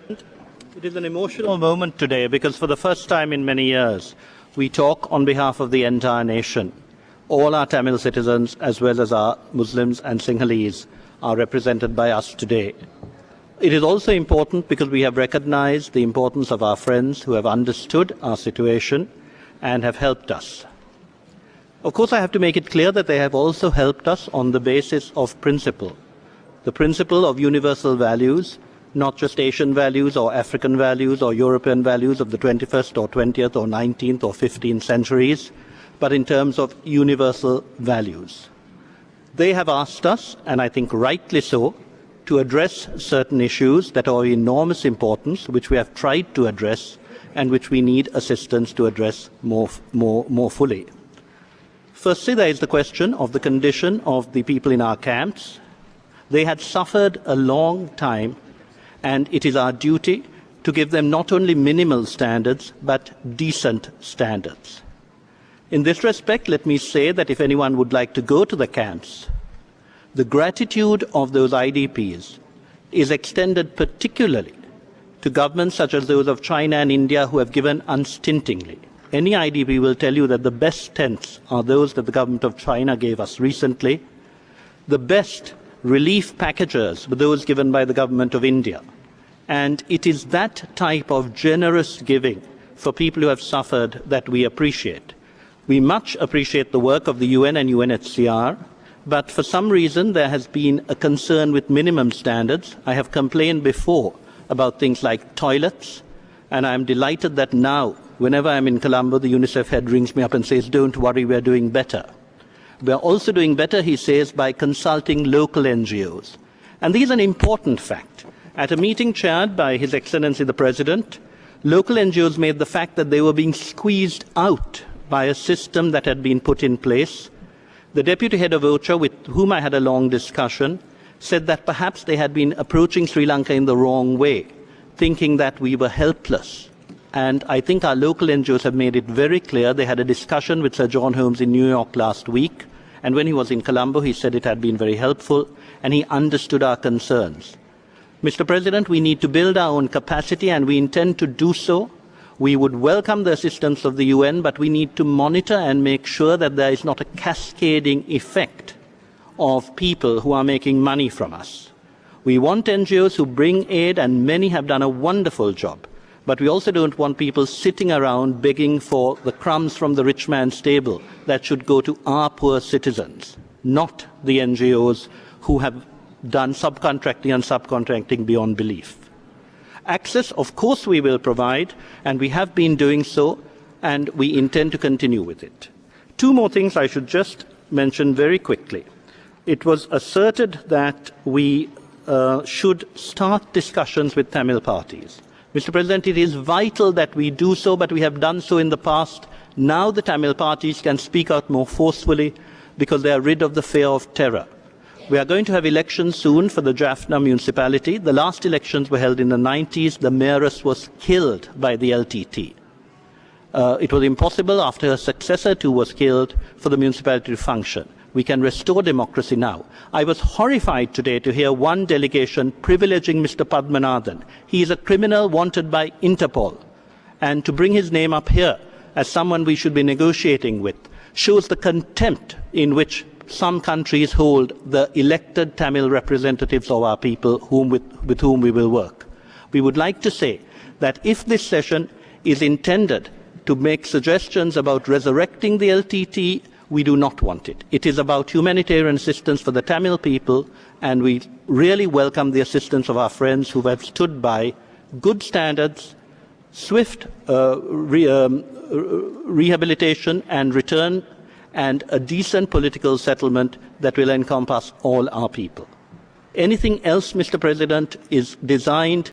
It is an emotional moment today because for the first time in many years, we talk on behalf of the entire nation. All our Tamil citizens, as well as our Muslims and Sinhalese, are represented by us today. It is also important because we have recognized the importance of our friends who have understood our situation and have helped us. Of course, I have to make it clear that they have also helped us on the basis of principle, the principle of universal values, not just Asian values or African values or European values of the 21st or 20th or 19th or 15th centuries, but in terms of universal values. They have asked us, and I think rightly so, to address certain issues that are of enormous importance, which we have tried to address and which we need assistance to address more fully. Firstly, there is the question of the condition of the people in our camps. They had suffered a long time, and it is our duty to give them not only minimal standards, but decent standards. In this respect, let me say that if anyone would like to go to the camps, the gratitude of those IDPs is extended particularly to governments such as those of China and India who have given unstintingly. Any IDP will tell you that the best tents are those that the government of China gave us recently. The best relief packages were those given by the government of India. And it is that type of generous giving for people who have suffered that we appreciate. We much appreciate the work of the UN and UNHCR, but for some reason there has been a concern with minimum standards. I have complained before about things like toilets, and I am delighted that now, whenever I am in Colombo, the UNICEF head rings me up and says, "Don't worry, we are doing better." We are also doing better, he says, by consulting local NGOs. And this is an important fact. At a meeting chaired by His Excellency the President, local NGOs made the fact that they were being squeezed out by a system that had been put in place. The Deputy Head of OCHA, with whom I had a long discussion, said that perhaps they had been approaching Sri Lanka in the wrong way, thinking that we were helpless. And I think our local NGOs have made it very clear. They had a discussion with Sir John Holmes in New York last week, and when he was in Colombo, he said it had been very helpful, and he understood our concerns. Mr. President, we need to build our own capacity, and we intend to do so. We would welcome the assistance of the UN, but we need to monitor and make sure that there is not a cascading effect of people who are making money from us. We want NGOs who bring aid, and many have done a wonderful job. But we also don't want people sitting around begging for the crumbs from the rich man's table that should go to our poor citizens, not the NGOs who have done subcontracting and subcontracting beyond belief. Access, of course, we will provide, and we have been doing so, and we intend to continue with it. Two more things I should just mention very quickly. It was asserted that we should start discussions with Tamil parties. Mr. President, it is vital that we do so, but we have done so in the past. Now the Tamil parties can speak out more forcefully because they are rid of the fear of terror. We are going to have elections soon for the Jaffna municipality. The last elections were held in the 90s. The mayoress was killed by the LTT. It was impossible after her successor too was killed for the municipality to function. We can restore democracy now. I was horrified today to hear one delegation privileging Mr. Padmanathan. He is a criminal wanted by Interpol. And to bring his name up here as someone we should be negotiating with shows the contempt in which some countries hold the elected Tamil representatives of our people with whom we will work. We would like to say that if this session is intended to make suggestions about resurrecting the LTT, we do not want it. It is about humanitarian assistance for the Tamil people, and we really welcome the assistance of our friends who have stood by good standards, swift rehabilitation and return, and a decent political settlement that will encompass all our people. Anything else, Mr. President, is designed